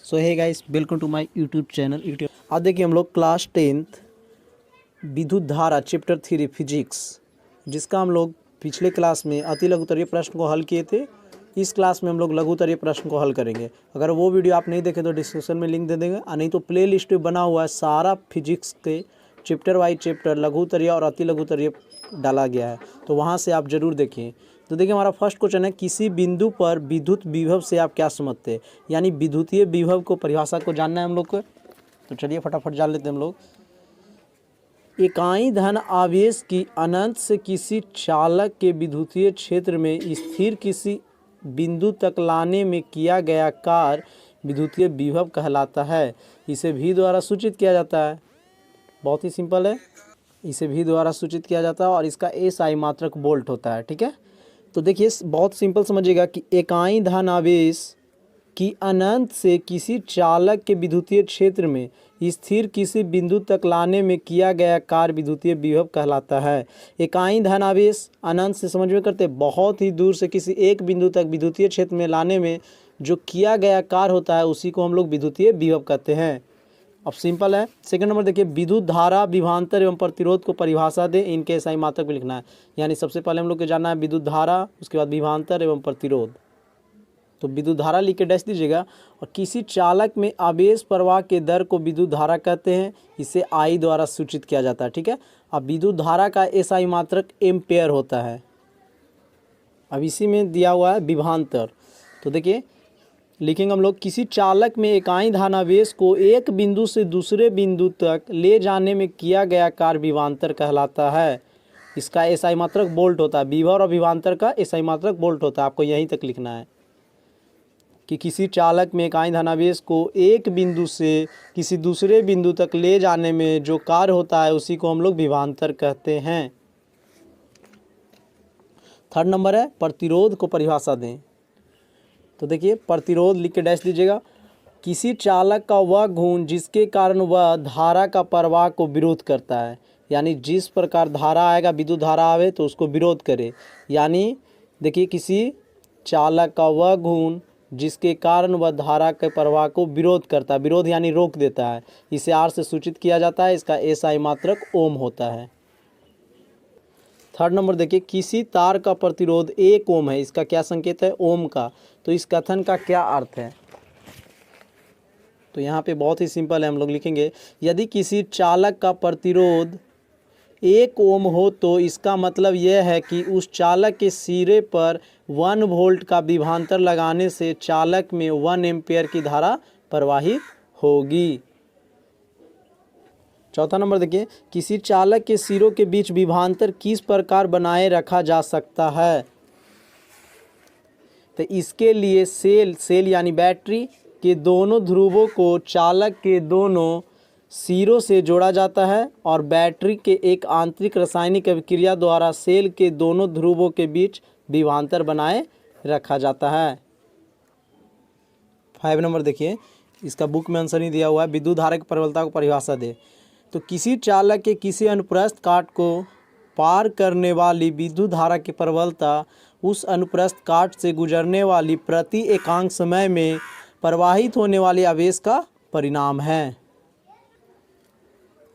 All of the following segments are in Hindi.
So hey guys, welcome to my YouTube channel. आज देखिए हम लोग क्लास 10th विद्युत धारा चैप्टर 3 फिजिक्स, जिसका हम लोग पिछले क्लास में अति लघुत्तरीय प्रश्न को हल किए थे। इस क्लास में हम लोग लघुत्तरीय प्रश्न को हल करेंगे। अगर वो वीडियो आप नहीं देखे तो डिस्क्रिप्शन में लिंक दे देंगे, और नहीं तो प्ले लिस्ट बना हुआ है, सारा फिजिक्स के चैप्टर वाइज चैप्टर लघुत्तरीय और अति लघुत्तरीय डाला गया है, तो वहाँ से आप जरूर देखें। तो देखिए हमारा फर्स्ट क्वेश्चन है, किसी बिंदु पर विद्युत विभव से आप क्या समझते हैं, यानी विद्युतीय विभव को परिभाषा को जानना है हम लोग को। तो चलिए फटाफट जान लेते हैं हम लोग। इकाई धन आवेश की अनंत से किसी चालक के विद्युतीय क्षेत्र में स्थिर किसी बिंदु तक लाने में किया गया कार्य विद्युतीय विभव कहलाता है। इसे भी द्वारा सूचित किया जाता है। बहुत ही सिंपल है, इसे भी द्वारा सूचित किया जाता है और इसका SI मात्रक वोल्ट होता है। ठीक है, तो देखिए बहुत सिंपल समझिएगा कि इकाई धन आवेश की अनंत से किसी चालक के विद्युतीय क्षेत्र में स्थिर किसी बिंदु तक लाने में किया गया कार्य विद्युतीय विभव कहलाता है। इकाई धन आवेश अनंत से समझ में करते, बहुत ही दूर से किसी एक बिंदु तक विद्युतीय क्षेत्र में लाने में जो किया गया कार्य होता है उसी को हम लोग विद्युतीय विभव कहते हैं। अब सिंपल है। सेकंड नंबर देखिए, विद्युत धारा विभवांतर एवं प्रतिरोध को परिभाषा दे, इनके SI मात्रक भी लिखना है। यानी सबसे पहले हम लोग को जानना है विद्युत धारा, उसके बाद विभवांतर एवं प्रतिरोध। तो विद्युत धारा लिख के डैश दीजिएगा। और किसी चालक में आवेश प्रवाह के दर को विद्युत धारा कहते हैं, इसे I द्वारा सूचित किया जाता है। ठीक है, अब विद्युत धारा का SI मात्रक एम्पेयर होता है। अब इसी में दिया हुआ है विभवांतर। तो देखिए लिखेंगे हम लोग, किसी चालक में इकाई धनावेश को एक बिंदु से दूसरे बिंदु तक ले जाने में किया गया कार्य विभवांतर कहलाता है। इसका SI मात्रक वोल्ट होता है। विभव और विभवांतर का SI मात्रक वोल्ट होता है। आपको यहीं तक लिखना है कि किसी चालक में इकाई धनावेश को एक बिंदु से किसी दूसरे बिंदु तक ले जाने में जो कार्य होता है उसी को हम लोग विभवांतर कहते हैं। थर्ड नंबर है, प्रतिरोध को परिभाषा दें। तो देखिए प्रतिरोध लिख के डैश दीजिएगा। किसी चालक का वह गुण जिसके कारण वह धारा का प्रवाह को विरोध करता है, यानी जिस प्रकार धारा आएगा, विद्युत धारा आवे तो उसको विरोध करे। यानी देखिए किसी चालक का वह गुण जिसके कारण वह धारा के प्रवाह को विरोध करता है, विरोध यानी रोक देता है, इसे R से सूचित किया जाता है। इसका SI मात्रक ओम होता है। थर्ड नंबर देखिए, किसी तार का प्रतिरोध 1 ओम है, इसका क्या संकेत है, ओम का। तो इस कथन का क्या अर्थ है, तो यहाँ पे बहुत ही सिंपल है, हम लोग लिखेंगे, यदि किसी चालक का प्रतिरोध 1 ओम हो तो इसका मतलब यह है कि उस चालक के सिरे पर 1 वोल्ट का विभवांतर लगाने से चालक में 1 एम्पियर की धारा प्रवाहित होगी। चौथा नंबर देखिए, किसी चालक के सिरों के बीच विभवांतर किस प्रकार बनाए रखा जा सकता है। तो इसके लिए सेल यानी बैटरी के दोनों ध्रुवों को चालक के दोनों सिरों से जोड़ा जाता है और बैटरी के एक आंतरिक रासायनिक अभिक्रिया द्वारा सेल के दोनों ध्रुवों के बीच विभवांतर बनाए रखा जाता है। 5 नंबर देखिए, इसका बुक में आंसर नहीं दिया हुआ है। विद्युत धारा की प्रबलता को परिभाषा दे। तो किसी चालक के किसी अनुप्रस्थ काट को पार करने वाली विद्युत धारा की प्रबलता उस अनुप्रस्थ काट से गुजरने वाली प्रति एकांक समय में प्रवाहित होने वाले आवेश का परिणाम है।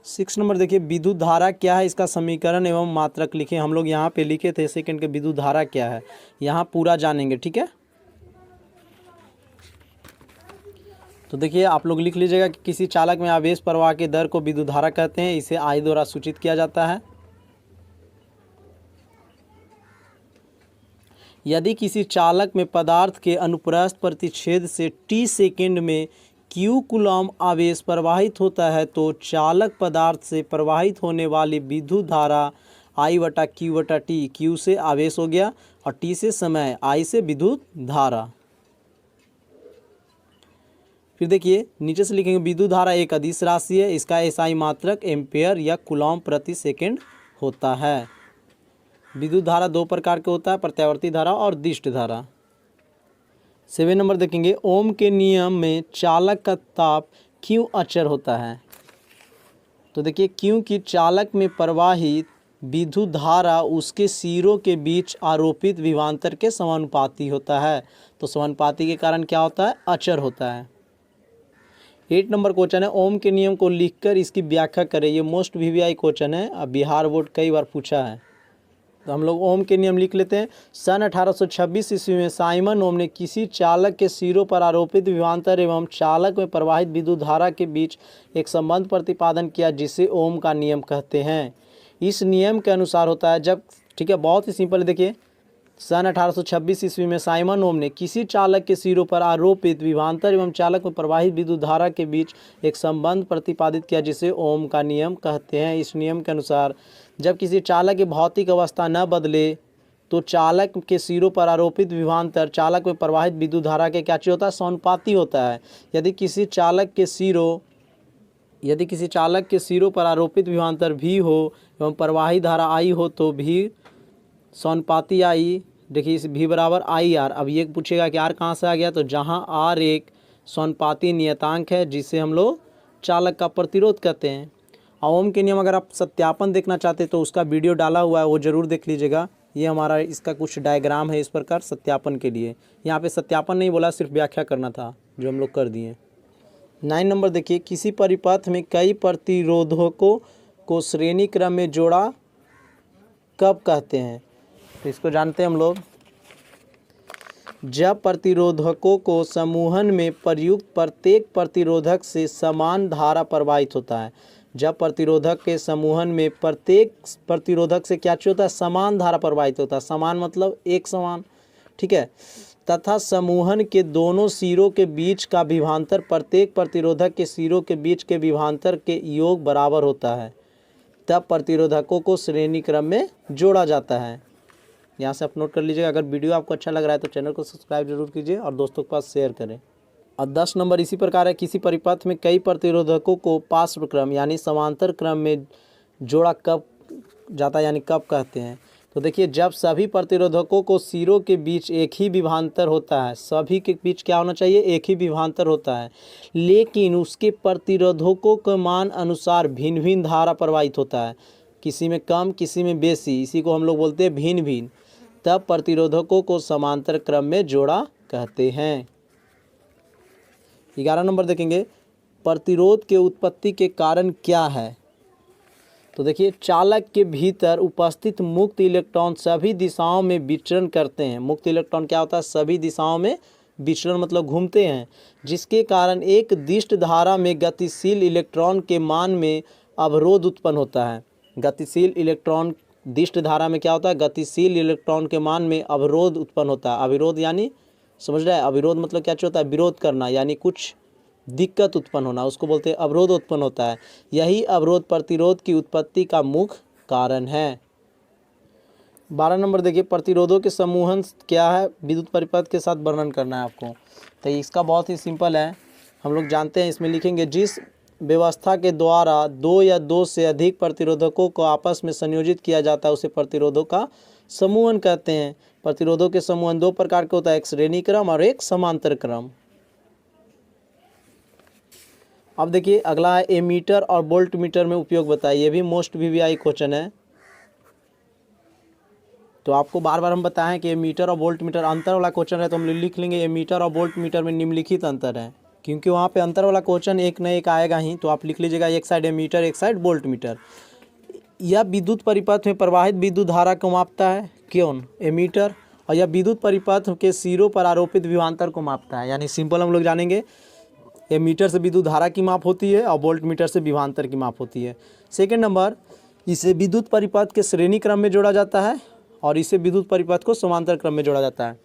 6 नंबर देखिए, विद्युत धारा क्या है, इसका समीकरण एवं मात्रक लिखें। हम लोग यहाँ पे लिखे थे सेकंड के विद्युत धारा क्या है, यहाँ पूरा जानेंगे। ठीक है, तो देखिए आप लोग लिख लीजिएगा कि किसी चालक में आवेश प्रवाह के दर को विद्युत धारा कहते हैं, इसे I द्वारा सूचित किया जाता है। यदि किसी चालक में पदार्थ के अनुप्रस्थ प्रतिच्छेद से t सेकंड में Q कूलॉम आवेश प्रवाहित होता है तो चालक पदार्थ से प्रवाहित होने वाली विद्युत धारा I/Q/T, Q से आवेश हो गया और T से समय, I से विद्युत धारा। फिर देखिए नीचे से लिखेंगे, विद्युत धारा एक अदिश राशि है, इसका SI मात्रक एम्पेयर या कूलॉम प्रति सेकंड होता है। विद्युत धारा 2 प्रकार के होता है, प्रत्यावर्ती धारा और दिष्ट धारा। 7 नंबर देखेंगे, ओम के नियम में चालक का ताप क्यों अचर होता है। तो देखिए क्योंकि चालक में प्रवाहित विद्युत धारा उसके सिरों के बीच आरोपित विभवांतर के समानुपाती होता है। तो समानुपाती के कारण क्या होता है, अचर होता है। 8 नंबर क्वेश्चन है, ओम के नियम को लिखकर इसकी व्याख्या करें। ये मोस्ट वीवीआई क्वेश्चन है, अब बिहार बोर्ड कई बार पूछा है। तो हम लोग ओम के नियम लिख लेते हैं। सन 1826 ईस्वी में साइमन ओम ने किसी चालक के सिरों पर आरोपित विभवांतर एवं चालक में प्रवाहित विद्युत धारा के बीच एक संबंध प्रतिपादन किया, जिसे ओम का नियम कहते हैं। इस नियम के अनुसार होता है जब, ठीक है, बहुत ही सिंपल है। देखिए, सन 1826 ईस्वी में साइमन ओम ने किसी चालक के सिरों पर आरोपित विभवांतर एवं चालक में प्रवाहित विद्युत धारा के बीच एक संबंध प्रतिपादित किया, जिसे ओम का नियम कहते हैं। इस नियम के अनुसार जब किसी चालक की भौतिक अवस्था न बदले तो चालक के सिरों पर आरोपित विभवांतर चालक में प्रवाहित विद्युत धारा के क्या चीज होता है, समानुपाती होता है। यदि किसी चालक के सिरों पर आरोपित विभवांतर भी हो एवं प्रवाहित धारा आई हो तो भी समानुपाती आई। देखिए, इस भी बराबर आई आर। अब ये पूछेगा कि आर कहाँ से आ गया, तो जहाँ आर एक समानुपाती नियतांक है जिसे हम लोग चालक का प्रतिरोध कहते हैं। ओम के नियम अगर आप सत्यापन देखना चाहते तो उसका वीडियो डाला हुआ है, वो ज़रूर देख लीजिएगा। ये हमारा इसका कुछ डायग्राम है इस प्रकार सत्यापन के लिए। यहाँ पे सत्यापन नहीं बोला, सिर्फ व्याख्या करना था, जो हम लोग कर दिए। 9 नंबर देखिए, किसी परिपथ में कई प्रतिरोधकों को श्रेणी क्रम में जोड़ा कब कहते हैं। तो इसको जानते हैं हम लोग। जब प्रतिरोधकों को समूहन में प्रयुक्त प्रत्येक प्रतिरोधक से समान धारा प्रवाहित होता है। जब प्रतिरोधक के समूहन में प्रत्येक प्रतिरोधक से क्या होता है, समान धारा प्रवाहित होता है। समान मतलब एक समान, ठीक है। तथा समूहन के दोनों सिरों के बीच का विभवांतर प्रत्येक प्रतिरोधक के सिरों के बीच के विभवांतर के योग बराबर होता है, तब प्रतिरोधकों को श्रेणी क्रम में जोड़ा जाता है। यहाँ से आप नोट कर लीजिएगा। अगर वीडियो आपको अच्छा लग रहा है तो चैनल को सब्सक्राइब जरूर कीजिए और दोस्तों के पास शेयर करें। और 10 नंबर इसी प्रकार है, किसी परिपथ में कई प्रतिरोधकों को पार्श्व क्रम यानी समांतर क्रम में जोड़ा कब जाता है, यानी कब कहते हैं। तो देखिए, जब सभी प्रतिरोधकों को सिरों के बीच एक ही विभवांतर होता है, सभी के बीच क्या होना चाहिए, एक ही विभवांतर होता है, लेकिन उसके प्रतिरोधकों के मान अनुसार भिन्न भिन्न धारा प्रवाहित होता है, किसी में कम किसी में बेसी, इसी को हम लोग बोलते हैं भिन्न भिन्न, तब प्रतिरोधकों को समांतर क्रम में जोड़ा कहते हैं। 11 नंबर देखेंगे, प्रतिरोध के उत्पत्ति के कारण क्या है। तो देखिए, चालक के भीतर उपस्थित मुक्त इलेक्ट्रॉन सभी दिशाओं में विचरण करते हैं। मुक्त इलेक्ट्रॉन क्या होता है, सभी दिशाओं में विचरण मतलब घूमते हैं, जिसके कारण एक दिष्ट धारा में गतिशील इलेक्ट्रॉन के मान में अवरोध उत्पन्न होता है। गतिशील इलेक्ट्रॉन दिष्ट धारा में क्या होता है, गतिशील इलेक्ट्रॉन के मान में अवरोध उत्पन्न होता है। अविरोध यानी समझ रहे हैं, अविरोध मतलब क्या होता है, विरोध करना, यानी कुछ दिक्कत उत्पन्न होना, उसको बोलते हैं अवरोध उत्पन्न होता है। यही अवरोध प्रतिरोध की उत्पत्ति का मुख्य कारण है। 12 नंबर देखिए, प्रतिरोधों के समूहन क्या है, विद्युत परिपथ के साथ वर्णन करना है आपको। तो इसका बहुत ही सिंपल है, हम लोग जानते हैं। इसमें लिखेंगे, जिस व्यवस्था के द्वारा दो या दो से अधिक प्रतिरोधकों को आपस में संयोजित किया जाता है उसे प्रतिरोधों का समूहन कहते हैं। प्रतिरोधों के समूहन दो प्रकार के होता है, एक श्रेणी क्रम और एक समांतर क्रम। अब देखिए, अगला है एमीटर और वोल्ट मीटर में उपयोग बताइए। ये भी मोस्ट वीवीआई क्वेश्चन है। तो आपको बार बार हम बताएं कि एमीटर और वोल्ट मीटर अंतर वाला क्वेश्चन है, तो हम लिख लेंगे एमीटर और वोल्ट मीटर में निम्नलिखित अंतर है, क्योंकि वहाँ पे अंतर वाला क्वेश्चन एक न एक आएगा ही। तो आप लिख लीजिएगा, एक साइड एमीटर एक साइड वोल्ट मीटर। यह विद्युत परिपथ में प्रवाहित विद्युत धारा को मापता है, कौन, एमीटर। और यह विद्युत परिपथ के सिरों पर आरोपित विभवांतर को मापता है। यानी सिंपल हम लोग जानेंगे, एमीटर से विद्युत धारा की माप होती है और वोल्ट मीटर से विभवांतर की माप होती है। सेकेंड नंबर, इसे विद्युत परिपथ के श्रेणी क्रम में जोड़ा जाता है और इसे विद्युत परिपथ को समांतर क्रम में जोड़ा जाता है।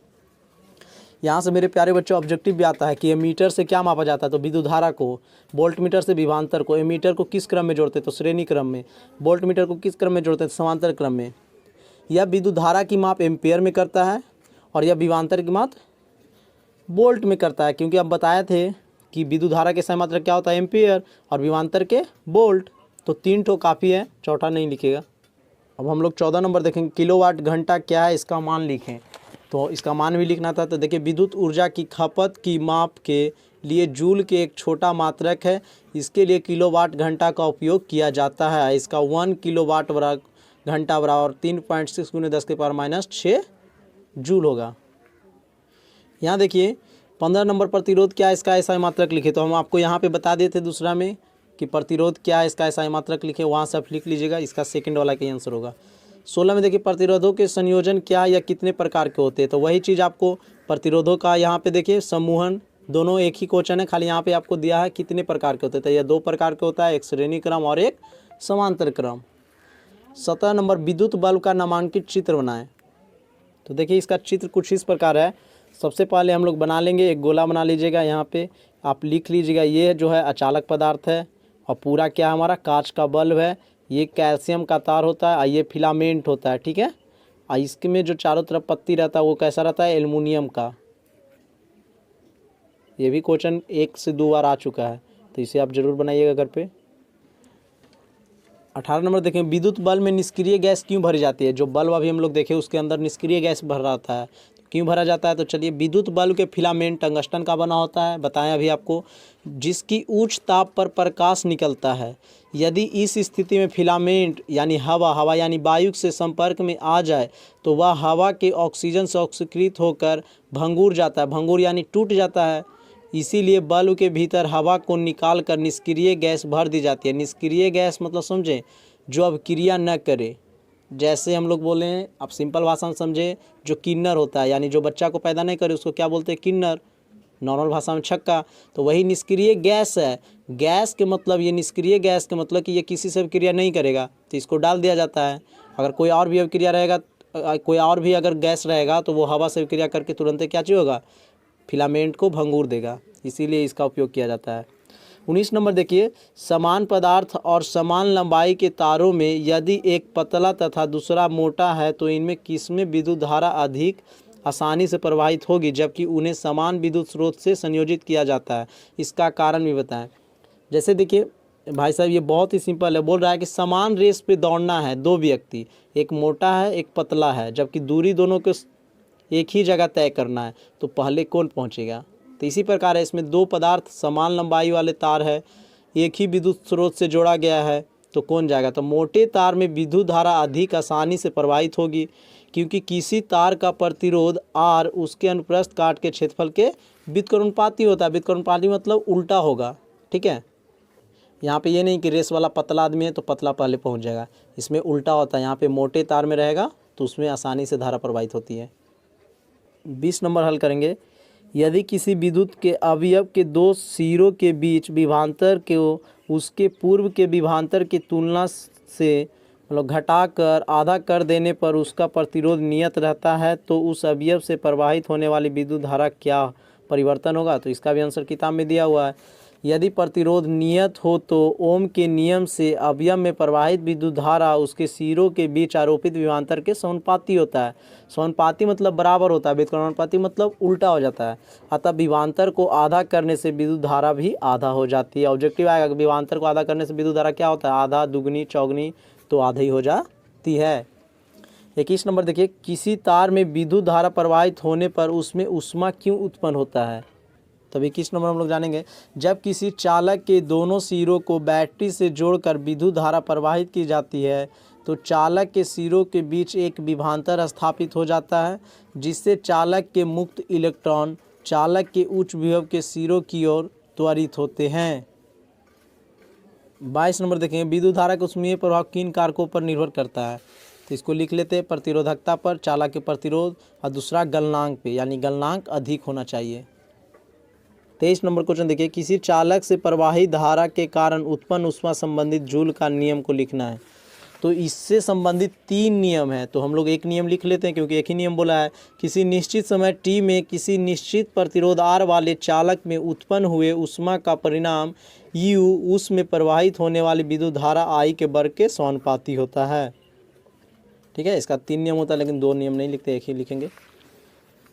यहाँ से मेरे प्यारे बच्चों ऑब्जेक्टिव भी आता है कि एमीटर से क्या मापा जाता है, तो विद्युत धारा को, वोल्ट मीटर से विभवांतर को। एमीटर को किस क्रम में जोड़ते हैं, तो श्रेणी क्रम में। वोल्ट मीटर को किस क्रम में जोड़ते हैं, समांतर क्रम में। यह विद्युत धारा की माप एम्पेयर में करता है और यह विभवांतर की माप वोल्ट में करता है, क्योंकि हम बताए थे कि विद्युत धारा के समांतर क्या होता है, एम्पेयर, और विभवांतर के वोल्ट। तो 3 ठो काफ़ी है, चौथा नहीं लिखेगा। अब हम लोग 14 नंबर देखेंगे, किलोवाट घंटा क्या है, इसका मान लिखें। तो इसका मान भी लिखना था। तो देखिए, विद्युत ऊर्जा की खपत की माप के लिए जूल के एक छोटा मात्रक है, इसके लिए किलोवाट घंटा का उपयोग किया जाता है। इसका 1 किलोवाट घंटा बराबर 3.6 × 10⁻⁶ जूल होगा। यहाँ देखिए, 15 नंबर प्रतिरोध क्या है इसका ऐसा मात्रक लिखे, तो हम आपको यहाँ पे बता देते दूसरा में कि प्रतिरोध क्या है इसका ऐसा मात्रक लिखे, वहाँ से आप लिख लीजिएगा, इसका सेकंड वाला का आंसर होगा। 16 में देखिए प्रतिरोधों के संयोजन क्या या कितने प्रकार के होते हैं, तो वही चीज़ आपको प्रतिरोधों का यहाँ पे देखिए समूहन दोनों एक ही क्वेश्चन है, खाली यहाँ पे आपको दिया है कितने प्रकार के होते हैं, तो यह 2 प्रकार के होता है, एक श्रेणी क्रम और एक समांतर क्रम। 17 नंबर विद्युत बल्ब का नामांकित चित्र बनाएं, तो देखिए इसका चित्र कुछ इस प्रकार है। सबसे पहले हम लोग बना लेंगे, एक गोला बना लीजिएगा, यहाँ पे आप लिख लीजिएगा ये जो है अचालक पदार्थ है, और पूरा क्या हमारा कांच का बल्ब है, ये कैल्शियम का तार होता है और ये फिलामेंट होता है, ठीक है। और इसके में जो चारों तरफ पत्ती रहता है वो कैसा रहता है, एल्युमिनियम का। ये भी क्वेश्चन 1 से 2 बार आ चुका है, तो इसे आप जरूर बनाइएगा घर पे। 18 नंबर देखें, विद्युत बल्ब में निष्क्रिय गैस क्यों भरी जाती है। जो बल्ब अभी हम लोग देखे उसके अंदर निष्क्रिय गैस भर रहता है, क्यों भरा जाता है, तो चलिए विद्युत बल्ब के फिलामेंट टंगस्टन का बना होता है, बताएं अभी आपको, जिसकी उच्च ताप पर प्रकाश निकलता है। यदि इस स्थिति में फिलामेंट यानी हवा यानी वायु से संपर्क में आ जाए तो वह हवा के ऑक्सीजन से ऑक्सीकृत होकर भंगुर जाता है, भंगुर यानी टूट जाता है। इसीलिए बल्ब के भीतर हवा को निकाल कर निष्क्रिय गैस भर दी जाती है। निष्क्रिय गैस मतलब समझें, जो अब क्रिया न करे, जैसे हम लोग बोले हैं, आप सिंपल भाषा में समझे, जो किन्नर होता है यानी जो बच्चा को पैदा नहीं करे उसको क्या बोलते हैं, किन्नर, नॉर्मल भाषा में छक्का। तो वही निष्क्रिय गैस है। गैस के मतलब, ये निष्क्रिय गैस के मतलब कि ये किसी से भी क्रिया नहीं करेगा, तो इसको डाल दिया जाता है। अगर कोई और भी अभिक्रिया रहेगा, कोई और भी अगर गैस रहेगा तो वो हवा से क्रिया करके तुरंत क्या चीज़ होगा, फिलामेंट को भंगूर देगा, इसीलिए इसका उपयोग किया जाता है। 19 नंबर देखिए, समान पदार्थ और समान लंबाई के तारों में यदि एक पतला तथा दूसरा मोटा है तो इनमें किसमें विद्युत धारा अधिक आसानी से प्रवाहित होगी, जबकि उन्हें समान विद्युत स्रोत से संयोजित किया जाता है। इसका कारण भी बताएं। जैसे देखिए भाई साहब, ये बहुत ही सिंपल है, बोल रहा है कि समान रेस पे दौड़ना है 2 व्यक्ति, एक मोटा है एक पतला है, जबकि दूरी दोनों को एक ही जगह तय करना है, तो पहले कौन पहुंचेगा। तो इसी प्रकार है, इसमें 2 पदार्थ समान लंबाई वाले तार है, एक ही विद्युत स्रोत से जोड़ा गया है, तो कौन जाएगा, तो मोटे तार में विद्युत धारा अधिक आसानी से प्रवाहित होगी, क्योंकि किसी तार का प्रतिरोध R उसके अनुप्रस्थ काट के क्षेत्रफल के व्युत्क्रमानुपाती होता है। व्युत्क्रमानुपाती मतलब उल्टा होगा, ठीक है। यहाँ पे ये नहीं कि रेस वाला पतला आदमी है तो पतला पहले पहुँच जाएगा, इसमें उल्टा होता है। यहाँ पे मोटे तार में रहेगा तो उसमें आसानी से धारा प्रवाहित होती है। 20 नंबर हल करेंगे, यदि किसी विद्युत के अवयव के 2 सिरों के बीच विभवांतर को उसके पूर्व के विभवांतर की तुलना से मतलब घटाकर आधा कर देने पर उसका प्रतिरोध नियत रहता है, तो उस अवयव से प्रवाहित होने वाली विद्युत धारा क्या परिवर्तन होगा। तो इसका भी आंसर किताब में दिया हुआ है। यदि प्रतिरोध नियत हो तो ओम के नियम से अवयव में प्रवाहित विद्युत धारा उसके सिरों के बीच आरोपित विभवांतर के समानुपाती होता है। समानुपाती मतलब बराबर होता है, व्युत्क्रमानुपाती मतलब उल्टा हो जाता है। अतः विभवांतर को आधा करने से विद्युत धारा भी आधा हो जाती है। ऑब्जेक्टिव आएगा कि विभवांतर को आधा करने से विद्युत धारा क्या होता है, आधा, दुगनी, चौगुनी, तो आधा ही हो जाती है। 21 नंबर देखिए, किसी तार में विद्युत धारा प्रवाहित होने पर उसमें ऊष्मा क्यों उत्पन्न होता है। तब 21 नंबर हम लोग जानेंगे, जब किसी चालक के दोनों सिरों को बैटरी से जोड़कर विद्युत धारा प्रवाहित की जाती है तो चालक के सिरों के बीच एक विभवांतर स्थापित हो जाता है, जिससे चालक के मुक्त इलेक्ट्रॉन चालक के उच्च विभव के सिरों की ओर त्वरित होते हैं। 22 नंबर देखेंगे, विद्युत धारा का ऊष्मीय प्रभाव किन कारकों पर निर्भर करता है। तो इसको लिख लेते हैं, प्रतिरोधकता पर, चालक के प्रतिरोध, और दूसरा गलनांक पे, यानी गलनांक अधिक होना चाहिए। 23 नंबर क्वेश्चन देखिए, किसी चालक से प्रवाहित धारा के कारण उत्पन्न ऊष्मा संबंधित जूल का नियम को लिखना है। तो इससे संबंधित 3 नियम है, तो हम लोग एक नियम लिख लेते हैं क्योंकि एक ही नियम बोला है। किसी निश्चित समय t में किसी निश्चित प्रतिरोध R वाले चालक में उत्पन्न हुए ऊष्मा का परिणाम U उस में प्रवाहित होने वाली विद्युत धारा I के वर्ग के समानुपाती होता है। ठीक है, इसका 3 नियम होता है, लेकिन 2 नियम नहीं लिखते, एक ही लिखेंगे।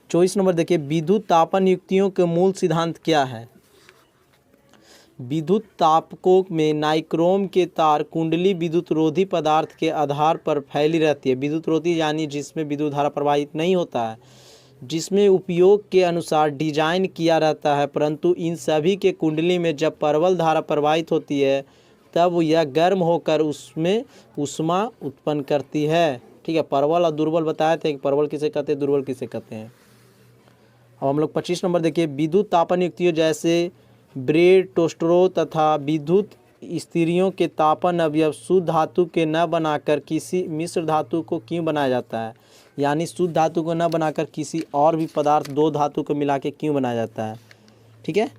24 नंबर देखिए, विद्युत तापन युक्तियों के मूल सिद्धांत क्या है। विद्युत तापकों में नाइक्रोम के तार कुंडली विद्युत रोधी पदार्थ के आधार पर फैली रहती है। विद्युत रोधी यानी जिसमें विद्युत धारा प्रवाहित नहीं होता है, जिसमें उपयोग के अनुसार डिजाइन किया रहता है, परंतु इन सभी के कुंडली में जब प्रबल धारा प्रवाहित होती है तब यह गर्म होकर उसमें ऊष्मा उत्पन्न करती है। ठीक है, प्रबल और दुर्बल बताए थे कि प्रबल किसे कहते हैं, दुर्बल किसे कहते हैं। अब हम लोग 25 नंबर देखिए, विद्युत तापन युक्तियों जैसे ब्रेड, टोस्टरों तथा विद्युत स्थिरियों के तापन अवयव शुद्ध धातु के न बनाकर किसी मिश्र धातु को क्यों बनाया जाता है। यानी शुद्ध धातु को न बनाकर किसी और भी पदार्थ दो धातु को मिला के क्यों बनाया जाता है। ठीक है,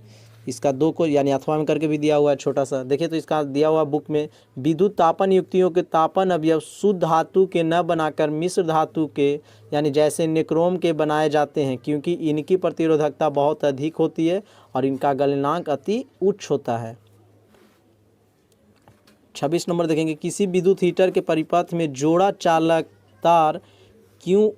इसका दो को यानी अथवा में करके भी दिया हुआ है छोटा सा। देखिए तो इसका दिया हुआ बुक में, विद्युत तापन युक्तियों के तापन अवयव शुद्ध धातु के न बनाकर मिश्र धातु के यानी जैसे निक्रोम के बनाए जाते हैं, क्योंकि इनकी प्रतिरोधकता बहुत अधिक होती है और इनका गलनांक अति उच्च होता है। 26 नंबर देखेंगे, किसी विद्युत हीटर के परिपथ में जोड़ा चालक तार क्यों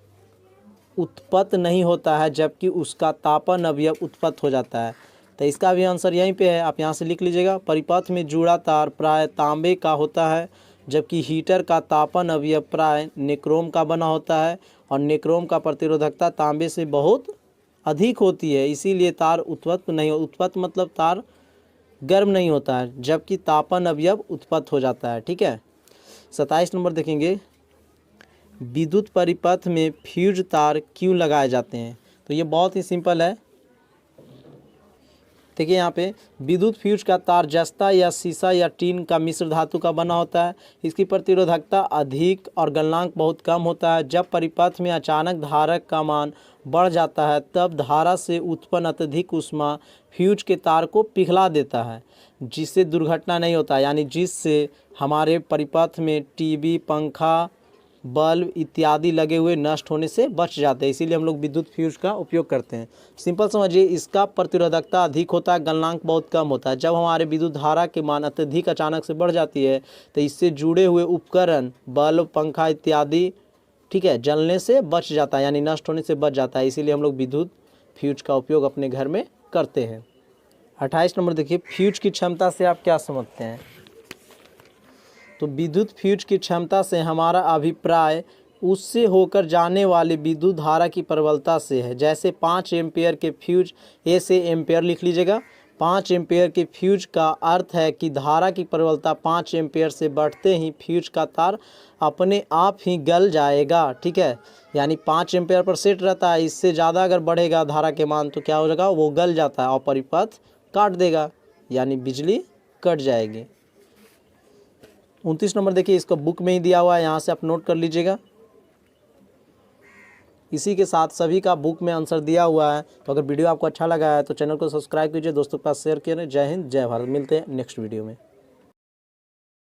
उत्पन्न नहीं होता है जबकि उसका तापन अवयव उत्पन्न हो जाता है। तो इसका भी आंसर यहीं पे है, आप यहाँ से लिख लीजिएगा। परिपथ में जुड़ा तार प्राय तांबे का होता है जबकि हीटर का तापन अवयव प्राय निक्रोम का बना होता है और निक्रोम का प्रतिरोधकता तांबे से बहुत अधिक होती है, इसीलिए तार उत्पन्न नहीं उत्पन्न मतलब तार गर्म नहीं होता है जबकि तापन अवयव उत्पन्न हो जाता है। ठीक है, 27 नंबर देखेंगे, विद्युत परिपथ में फ्यूज तार क्यों लगाए जाते हैं। तो ये बहुत ही सिंपल है। देखिए यहाँ पे विद्युत फ्यूज का तार जस्ता या सीसा या टीन का मिश्र धातु का बना होता है। इसकी प्रतिरोधकता अधिक और गलनांक बहुत कम होता है। जब परिपथ में अचानक धारक का मान बढ़ जाता है तब धारा से उत्पन्न अत्यधिक ऊष्मा फ्यूज के तार को पिघला देता है, जिससे दुर्घटना नहीं होता, यानी जिससे हमारे परिपथ में टीवी, पंखा, बल्ब इत्यादि लगे हुए नष्ट होने से बच जाते हैं। इसीलिए हम लोग विद्युत फ्यूज का उपयोग करते हैं। सिंपल समझिए, इसका प्रतिरोधकता अधिक होता है, गलनांक बहुत कम होता है। जब हमारे विद्युत धारा के मान अत्यधिक अचानक से बढ़ जाती है तो इससे जुड़े हुए उपकरण, बल्ब, पंखा इत्यादि, ठीक है, जलने से बच जाता है, यानी नष्ट होने से बच जाता है। इसीलिए हम लोग विद्युत फ्यूज का उपयोग अपने घर में करते हैं। 28 नंबर देखिए, फ्यूज की क्षमता से आप क्या समझते हैं। तो विद्युत फ्यूज की क्षमता से हमारा अभिप्राय उससे होकर जाने वाले विद्युत धारा की प्रबलता से है। जैसे 5 एम्पेयर के फ्यूज, ए से एम्पेयर लिख लीजिएगा। 5 एम्पेयर के फ्यूज का अर्थ है कि धारा की प्रबलता 5 एम्पेयर से बढ़ते ही फ्यूज का तार अपने आप ही गल जाएगा। ठीक है, यानी 5 एम्पेयर पर सेट रहता है, इससे ज़्यादा अगर बढ़ेगा धारा के मान तो क्या हो जाएगा, वो गल जाता है और परिपथ काट देगा, यानी बिजली कट जाएगी। 29 नंबर देखिए, इसको बुक में ही दिया हुआ है, यहाँ से आप नोट कर लीजिएगा। इसी के साथ सभी का बुक में आंसर दिया हुआ है। तो अगर वीडियो आपको अच्छा लगा है तो चैनल को सब्सक्राइब कीजिए, दोस्तों के पास शेयर करें। जय हिंद, जय भारत। मिलते हैं नेक्स्ट वीडियो में।